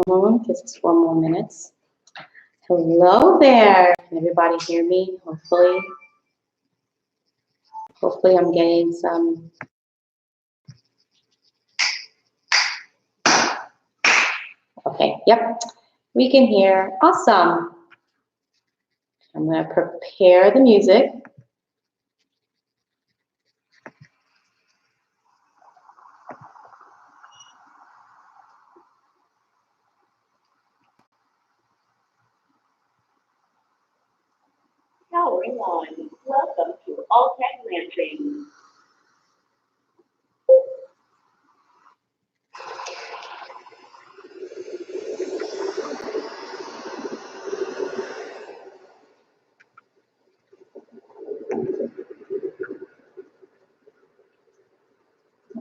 Just 4 more minutes. Hello there. Can everybody hear me? Hopefully I'm getting some. Okay, yep, we can hear. Awesome. I'm going to prepare the music. Powering on. Welcome to All Tech Lansing.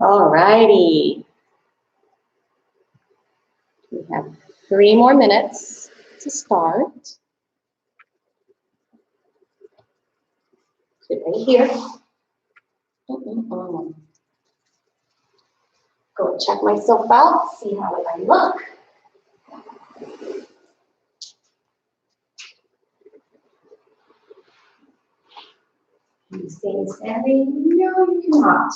All righty. We have 3 more minutes to start. Sit right here. Go check myself out, see how I look. Can you stay standing? No, you cannot.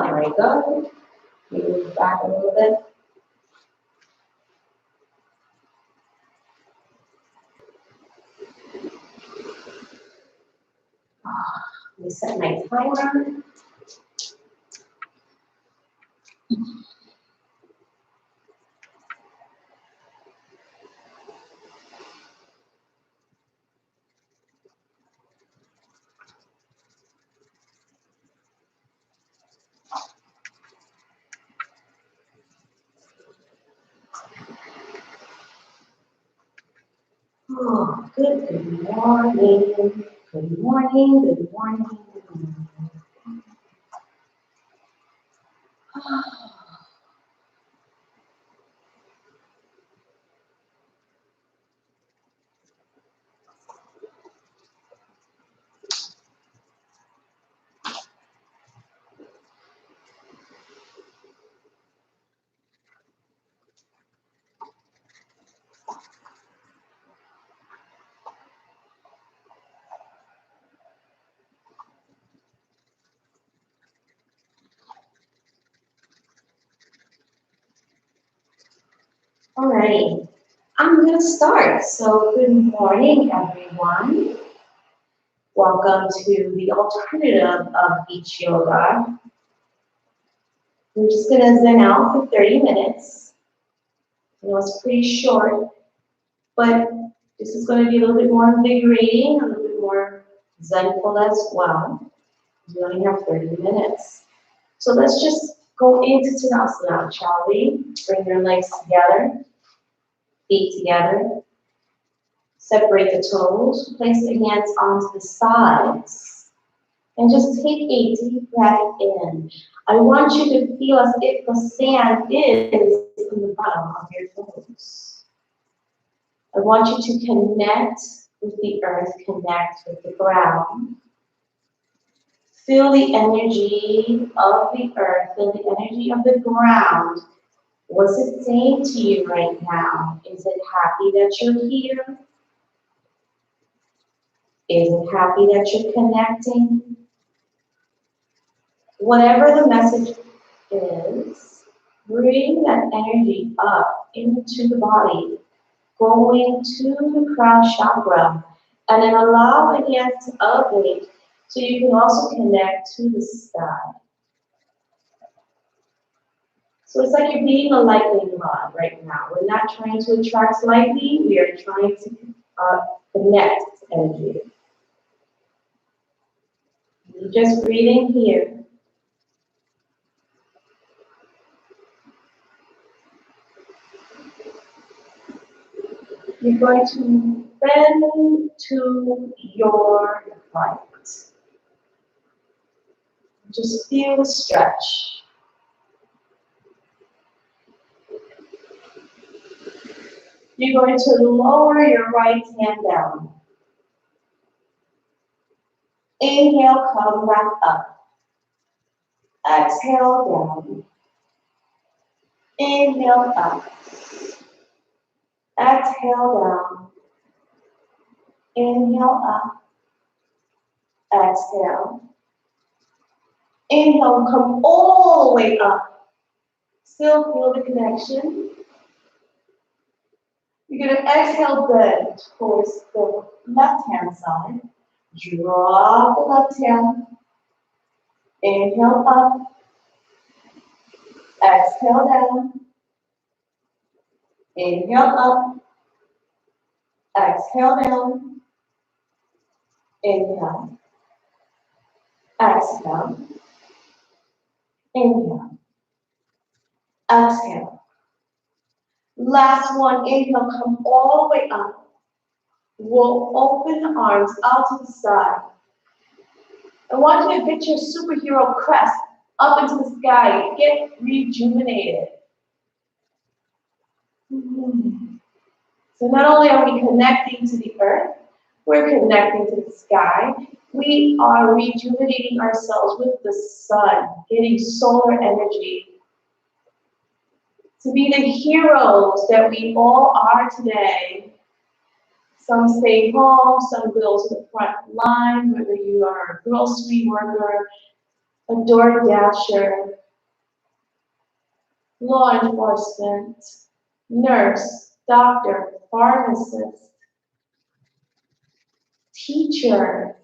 There we go. Move back a little bit. Let me set my timer. Oh, good morning. Good morning, good morning. Alrighty, I'm going to start. So good morning, everyone. Welcome to the alternative of beach yoga. We're just going to zen out for 30 minutes. I know it's pretty short, but this is going to be a little bit more invigorating, a little bit more zenful as well. We only have 30 minutes. So let's just go into Tadasana, shall we? Bring your legs together, feet together. Separate the toes, place the hands onto the sides, and just take a deep breath in. I want you to feel as if the sand is in the bottom of your toes. I want you to connect with the earth, connect with the ground. Feel the energy of the earth, feel the energy of the ground. What's it saying to you right now? Is it happy that you're here? Is it happy that you're connecting? Whatever the message is, bring that energy up into the body, going to the crown chakra, and then allow the hands to elevate so you can also connect to the sky. So it's like you're being a lightning rod right now. We're not trying to attract lightning, we are trying to connect energy. You're just breathing here. You're going to bend to your right. Just feel the stretch. You're going to lower your right hand down. Inhale, come back up. Exhale, down. Inhale, up. Exhale, down. Inhale, up. Exhale. Inhale, come all the way up. Still feel the connection. You're going to exhale, bend towards the left-hand side. Drop the left hand. Inhale, up. Exhale, down. Inhale, up. Exhale, down. Inhale. Exhale. Inhale. Exhale. Last one. Inhale, come all the way up. We'll open the arms out to the side. I want you to get your superhero crest up into the sky. Get rejuvenated. So not only are we connecting to the earth, we're connecting to the sky. We are rejuvenating ourselves with the sun, getting solar energy to be the heroes that we all are today. Some stay home, some go to the front line, whether you are a grocery worker, a door dasher, law enforcement, nurse, doctor, pharmacist, teacher,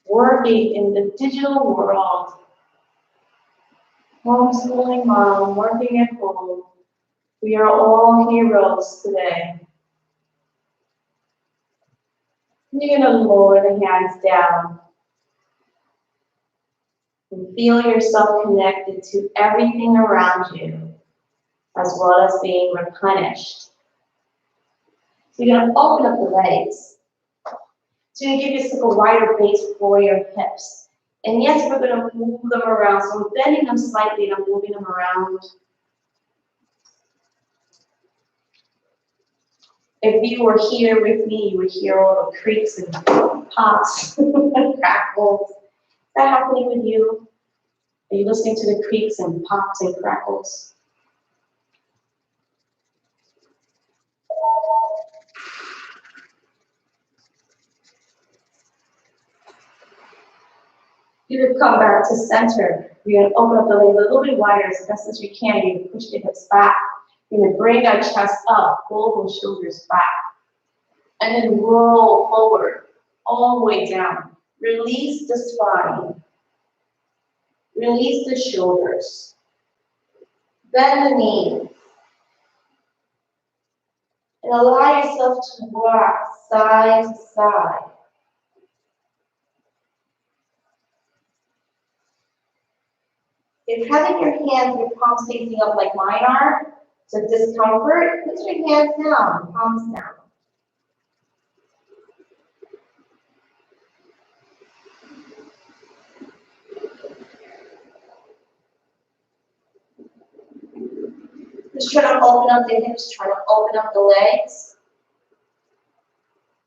working in the digital world, homeschooling mom, working at home. We are all heroes today. You're going to lower the hands down and feel yourself connected to everything around you, as well as being replenished. So you're going to open up the legs. So you're going to give yourself a wider base for your hips. And yes, we're going to move them around. So I'm bending them slightly and I'm moving them around. If you were here with me, you would hear all the creaks and pops and crackles. Is that happening with you? Are you listening to the creaks and pops and crackles? You would come back to center. You're going to open up the legs a little bit wider as best as you can. You push the hips back. You're going to bring that chest up, pull those shoulders back. And then roll forward, all the way down. Release the spine. Release the shoulders. Bend the knees. And allow yourself to rock side to side. If having your hands, your palms facing up like mine are, it's a discomfort, put your hands down, palms down. Just try to open up the hips, try to open up the legs.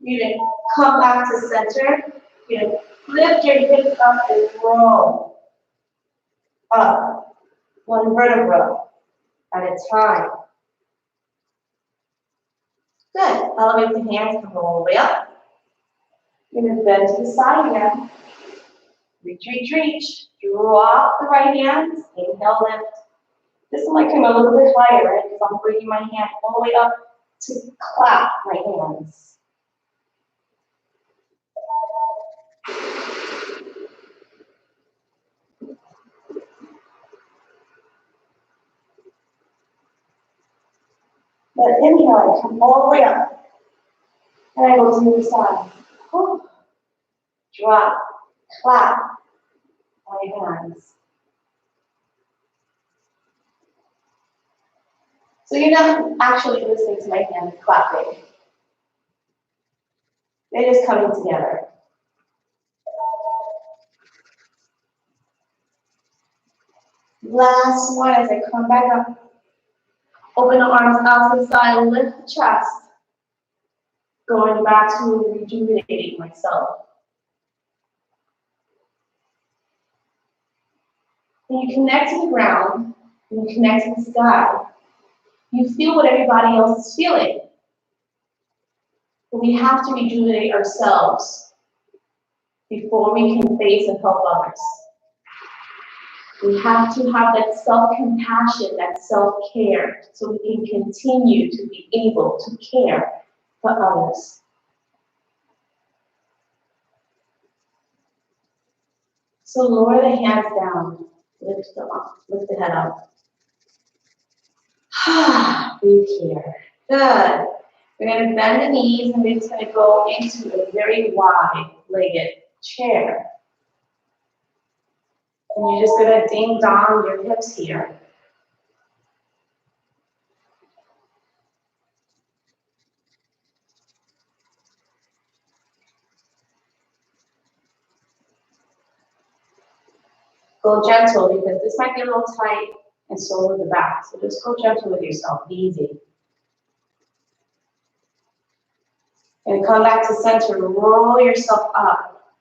You're going to come back to center. You're going to lift your hips up and roll up, one vertebra at a time. Good. Elevate the hands, come all the way up. You're going to bend to the side again. Reach, reach, reach. Drop the right hands. Inhale, lift. This one might come a little bit higher, right? Because I'm bringing my hand all the way up to clap my hands. But inhale, I come all the way up. And I go to the other side. Drop, clap my hands. So you're not actually listening to my hands clapping. They're just coming together. Last one as I come back up. Open the arms out to the side, lift the chest. Going back to rejuvenating myself. When you connect to the ground, when you connect to the sky, you feel what everybody else is feeling. But we have to rejuvenate ourselves before we can face and help others. We have to have that self-compassion, that self-care, so we can continue to be able to care for others. So lower the hands down, lift the head up. Breathe here. Good. We're going to bend the knees and we're just going to go into a very wide-legged chair. And you're just going to ding dong your hips here. Go gentle because this might be a little tight and so with the back. So just go gentle with yourself, easy. And come back to center, roll yourself up.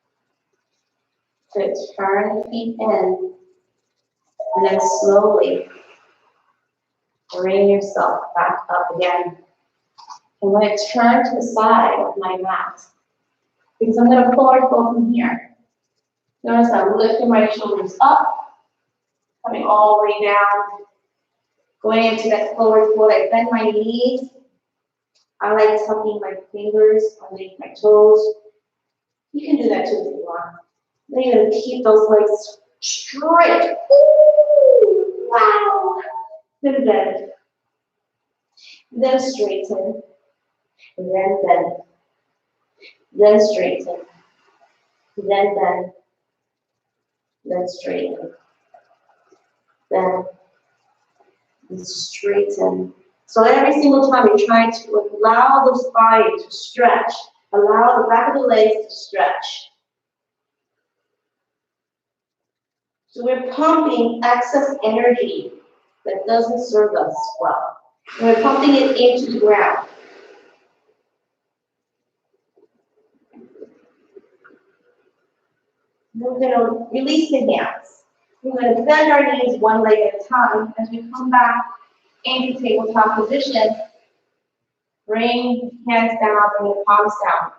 Good, turn the feet in. And then slowly bring yourself back up again. I'm going to turn to the side of my mat because I'm going to forward fold from here. Notice I'm lifting my shoulders up, coming all the way down, going into that forward fold. I bend my knees. I like tucking my fingers underneath my toes. You can do that too if you want. Then you're going to keep those legs straight. Ooh, wow. Then bend. Then straighten. Then bend. Then straighten. Then bend. Then straighten. Then straighten. So every single time you're trying to allow the spine to stretch, allow the back of the legs to stretch. So we're pumping excess energy that doesn't serve us well. And we're pumping it into the ground. We're going to release the hands. We're going to bend our knees one leg at a time as we come back into tabletop position. Bring hands down, bring the palms down.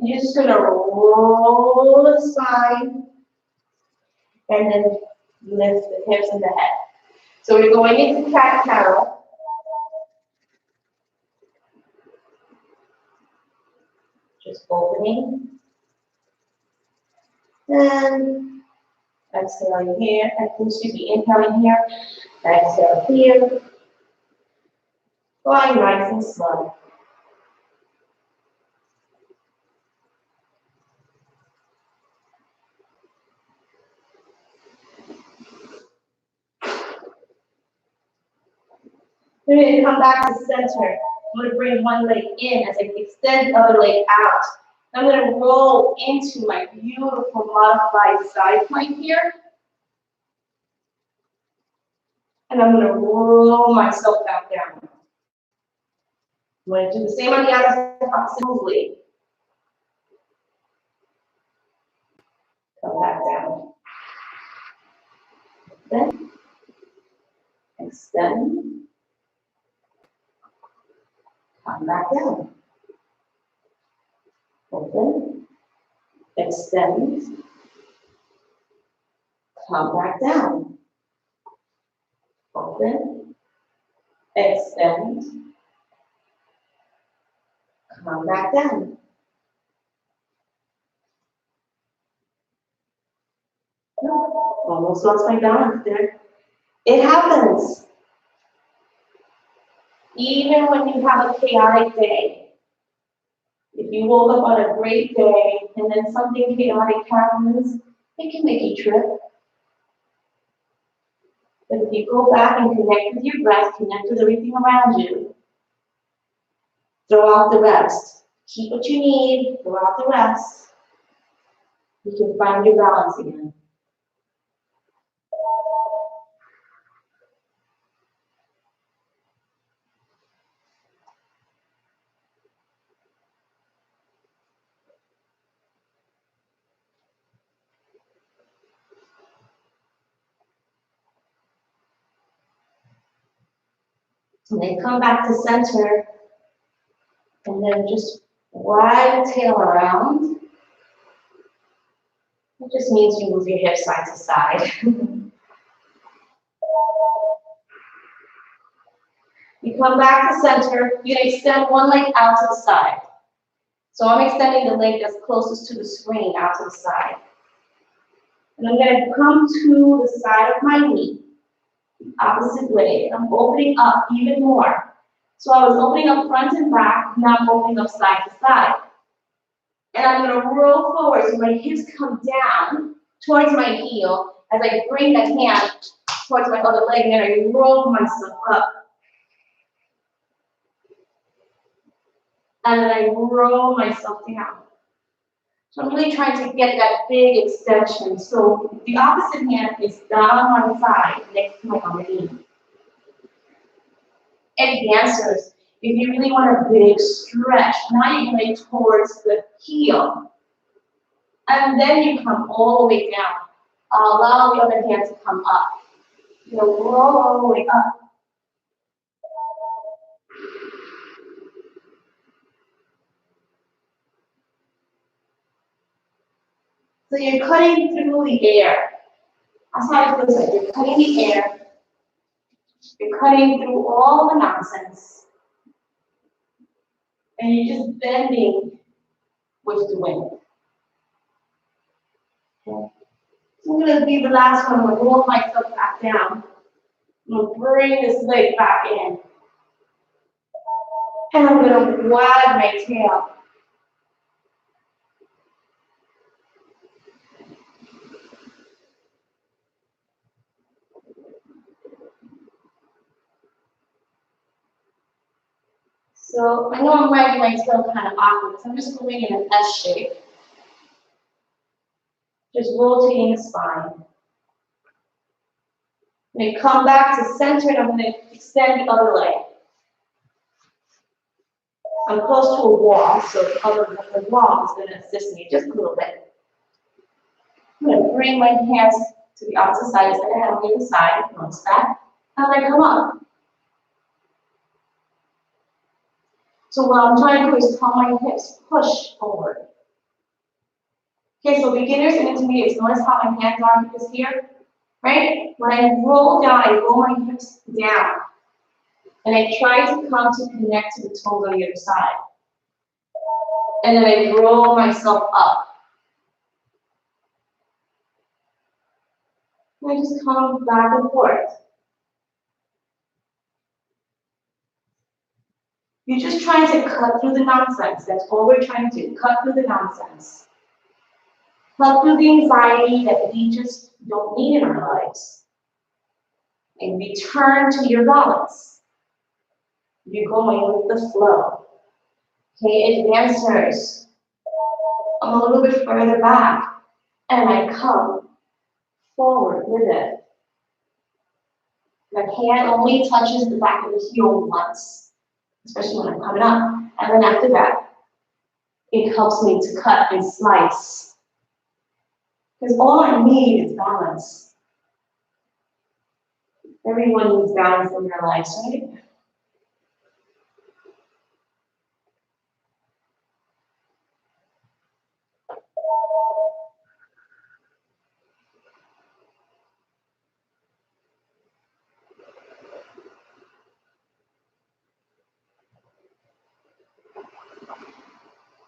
You're just going to roll the spine and then lift the hips and the head. So we're going into cat-cow. Just opening. And exhaling here. Excuse me, inhaling here. Exhale here. Going nice and slow. We're going to come back to center. I'm going to bring one leg in as I extend the other leg out. I'm going to roll into my beautiful modified side plank here. And I'm going to roll myself back down. I'm going to do the same on the other side smoothly. Come back down. Then extend. Come back down. Open. Extend. Come back down. Open. Extend. Come back down. Almost lost my balance there. It happens. Even when you have a chaotic day, if you woke up on a great day and then something chaotic happens, it can make you trip. But if you go back and connect with your breath, connect with everything around you, throw out the rest. Keep what you need, throw out the rest. You can find your balance again. And then come back to center. And then just wag the tail around. It just means you move your hips side to side. You come back to center. You extend one leg out to the side. So I'm extending the leg that's closest to the screen out to the side. And I'm going to come to the side of my knee, opposite way. I'm opening up even more. So I was opening up front and back, now I'm opening up side to side. And I'm going to roll forward so my hips come down towards my heel as I bring the hand towards my other leg, and then I roll myself up. And then I roll myself down. So I'm really trying to get that big extension. So the opposite hand is down on one side next to my other knee. Advancers, if you really want a big stretch, now you can go towards the heel. And then you come all the way down. Allow the other hand to come up. You'll roll all the way up. So you're cutting through the air. That's how it feels like. You're cutting the air. You're cutting through all the nonsense. And you're just bending with the wind. Okay. So I'm going to be the last one. I'm going to roll myself back down. I'm going to bring this leg back in. And I'm going to wag my tail. So I know I'm wagging my tail kind of awkward, so I'm just moving in an S shape. Just rotating the spine. I'm going to come back to center and I'm going to extend the other leg. I'm close to a wall, so the wall is going to assist me just a little bit. I'm going to bring my hands to the opposite side instead of having on the side, notice that. And then I come up. So what I'm trying to do is tell my hips push forward. Okay, so beginners and intermediates, notice how my hands are because here, right? When I roll down, I roll my hips down. And I try to come to connect to the toes on the other side. And then I roll myself up. And I just come back and forth. You're just trying to cut through the nonsense. That's all we're trying to do, cut through the nonsense. Cut through the anxiety that we just don't need in our lives. And return to your balance. You're going with the flow. Okay, advancers. I'm a little bit further back. And I come forward with it. My hand only touches the back of the heel once, especially when I'm coming up. And then after that, it helps me to cut and slice. Because all I need is balance. Everyone needs balance in their lives, right?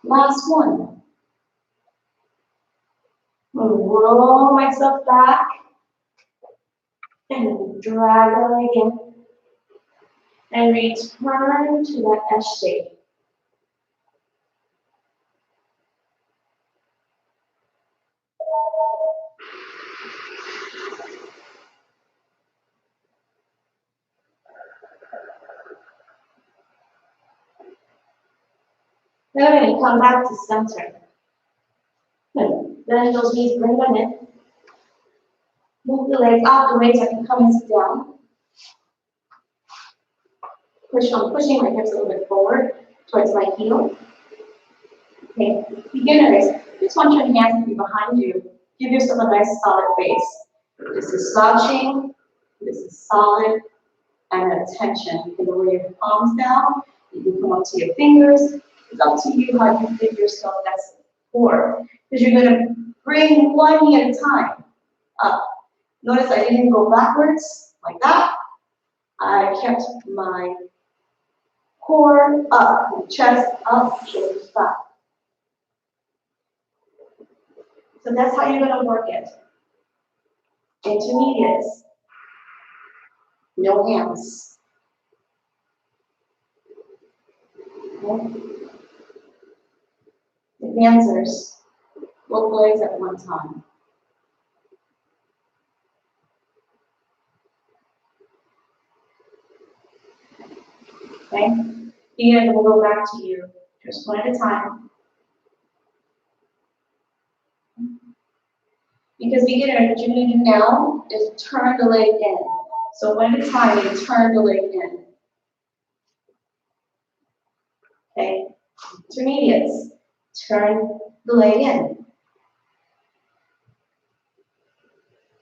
Last one. I'm going to roll myself back and drag the leg in and return to that S shape. Then I'm going to come back to center. Bend those knees, bring them in. Move the legs out the way so I can come and sit down. I'm pushing my hips a little bit forward towards my heel. Okay, beginners, just want your hands to be behind you. Give yourself a nice solid base. This is slouching. This is solid. and attention. You can lower your palms down, you can come up to your fingers. It's up to you how you give yourself that support. Because you're going to bring one knee at a time up. Notice I didn't go backwards like that. I kept my core up, chest up, shoulders back. So that's how you're going to work it. Intermediates. No hands. Okay. Advancers. Both legs at one time. Okay? Again, we'll go back to you just one at a time. Because beginner, what you're going to do now is turn the leg in. So one at a time, you turn the leg in. Okay? Intermediates, turn the leg in.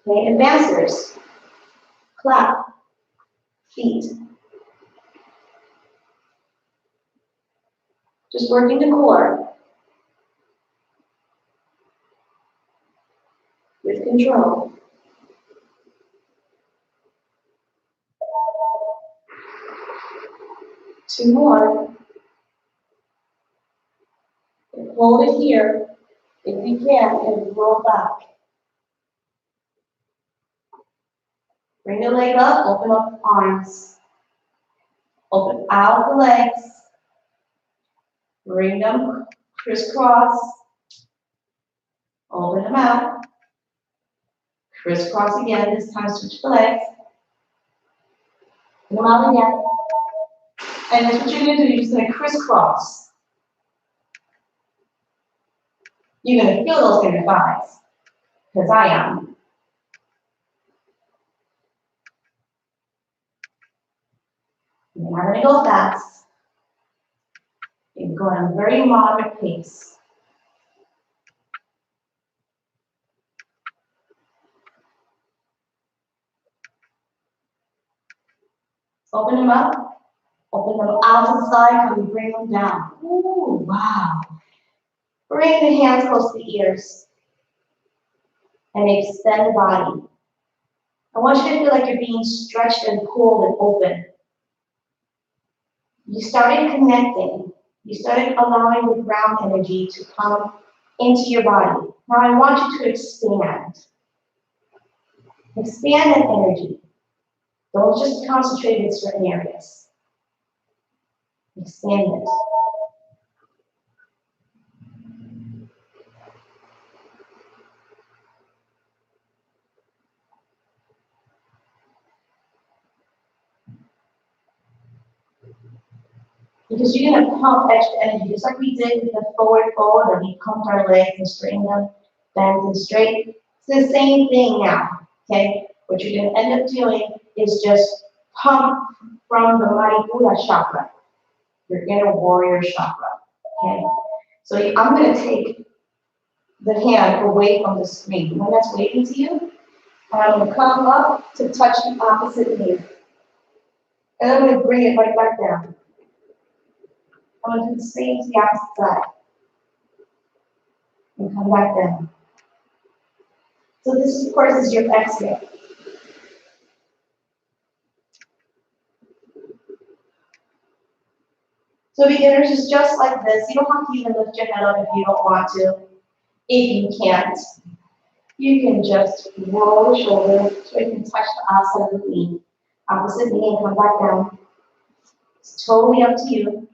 Okay? Advancers, clap, feet. Just working the core with control. Two more. And hold it here if you can and roll back. Bring the leg up, open up the arms. Open out the legs. Bring them crisscross. Open them out. Crisscross again, this time switch the legs. Bring them out again. And that's what you're going to do, you're just going to crisscross. You're going to feel those in your thighs, because I am. You're not going to go fast. You're going at a very moderate pace. Open them up. Open them out to the side, and bring them down. Ooh, wow. Bring the hands close to the ears. And extend the body. I want you to feel like you're being stretched and pulled and open. You started connecting. You started allowing the ground energy to come into your body. Now I want you to expand. Expand that energy. Don't just concentrate in certain areas. Expand it. Because you're going to pump extra energy, just like we did with the forward fold, and we pumped our legs and straightened them, bent and straight. It's the same thing now, okay? What you're going to end up doing is just pump from the Manipura chakra. Your inner warrior chakra, okay? So I'm going to take the hand away from the screen. When that's waving to you, and I'm going to come up to touch the opposite knee. And I'm going to bring it right back down. I'm going to do the same to the opposite side. And come back down. So this, of course, is your exhale. So beginners, is just like this. You don't have to even lift your head up if you don't want to. If you can't, you can just roll the shoulder so you can touch the outside of the knee, opposite knee, and come back down. It's totally up to you.